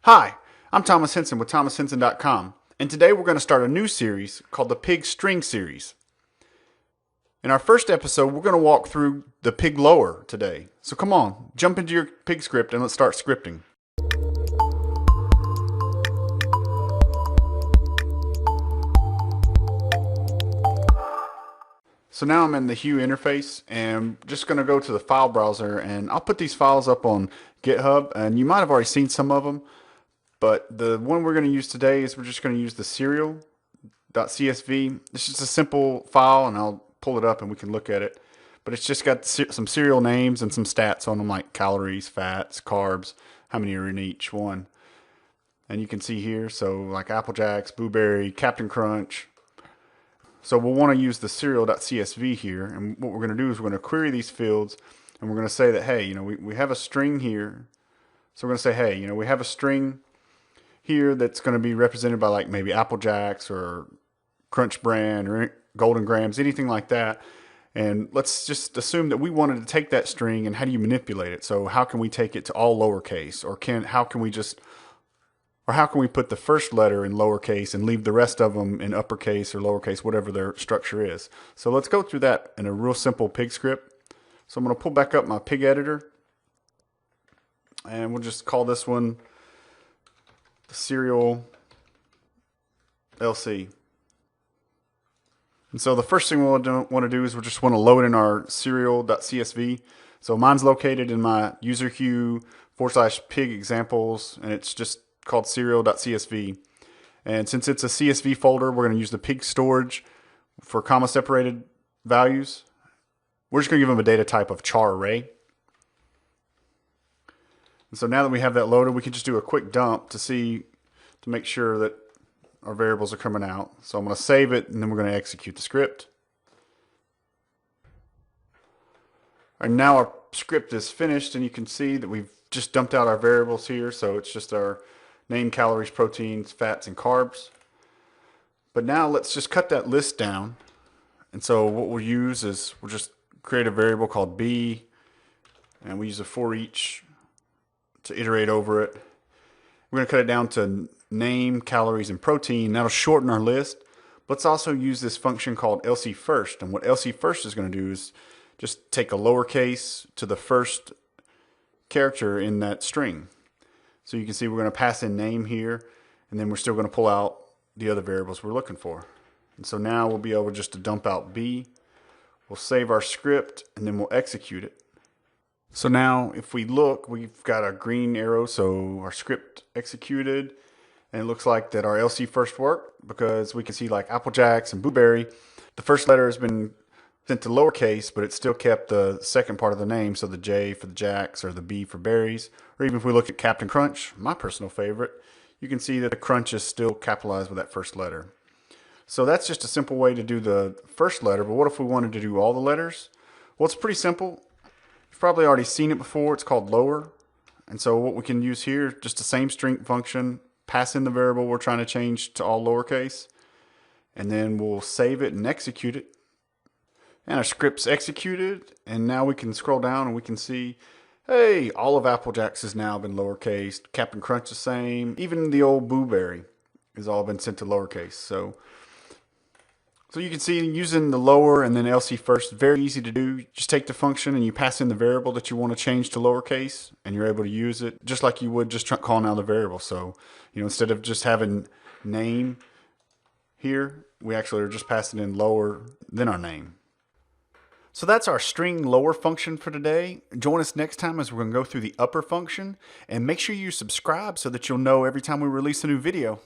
Hi, I'm Thomas Henson with thomashenson.com, and today we're going to start a new series called the Pig String Series. In our first episode, we're going to walk through the pig lower today. So come on, jump into your pig script and let's start scripting. So now I'm in the Hue interface and I'm just going to go to the file browser, and I'll put these files up on GitHub, and you might have already seen some of them. But the one we're going to use today is we're just going to use the serial.csv. It's just a simple file, and I'll pull it up and we can look at it. But it's just got some serial names and some stats on them, like calories, fats, carbs, how many are in each one. And you can see here, so like Apple Jacks, Blueberry, Captain Crunch. So we'll want to use the serial.csv here. And what we're going to do is we're going to query these fields, and we're going to say that, hey, we have a string here. So we're going to say, hey, we have a string here that's going to be represented by like maybe Apple Jacks or Crunch Brand or Golden Grams, anything like that. And let's just assume that we wanted to take that string, and how do you manipulate it? So how can we take it to all lowercase, or how can we put the first letter in lowercase and leave the rest of them in uppercase or lowercase, whatever their structure is. So let's go through that in a real simple pig script. So I'm going to pull back up my pig editor, and we'll just call this one serial LC. And so the first thing we'll want to do is we just want to load in our serial.csv. So mine's located in my user queue /pig examples, and it's just called serial.csv. And since it's a CSV folder, we're going to use the pig storage for comma separated values. We're just going to give them a data type of char array. And so now that we have that loaded, we can just do a quick dump to make sure that our variables are coming out. So I'm going to save it, and then we're going to execute the script. And now our script is finished, and you can see that we've just dumped out our variables here. So it's just our name, calories, proteins, fats, and carbs. But now let's just cut that list down. And so what we'll use is we'll just create a variable called b, and we use a for each to iterate over it. We're going to cut it down to name, calories, and protein. That'll shorten our list. Let's also use this function called LC first. And what LC first is going to do is just take a lowercase to the first character in that string. So you can see we're going to pass in name here, and then we're still going to pull out the other variables we're looking for. And so now we'll be able just to dump out B. We'll save our script, and then we'll execute it. So now if we look, we've got a green arrow, so our script executed, and it looks like that our LC first worked, because we can see like Apple Jacks and Blueberry, the first letter has been sent to lowercase, but it still kept the second part of the name, so the J for the Jacks or the B for berries. Or even if we look at Captain Crunch, my personal favorite, you can see that the crunch is still capitalized with that first letter. So that's just a simple way to do the first letter, but what if we wanted to do all the letters? Well, it's pretty simple. You've probably already seen it before. It's called lower. And so what we can use here, just the same string function, pass in the variable we're trying to change to all lowercase, and then we'll save it and execute it. And our script's executed, and now we can scroll down and we can see, hey, all of Apple Jacks has now been lowercase. Captain Crunch the same. Even the old Blueberry has all been sent to lowercase. So you can see using the lower and then LC first, very easy to do. You just take the function and you pass in the variable that you want to change to lowercase, and you're able to use it just like you would just calling out the variable. So, instead of just having name here, we actually are just passing in lower than our name. So that's our string lower function for today. Join us next time as we're going to go through the upper function, and make sure you subscribe so that you'll know every time we release a new video.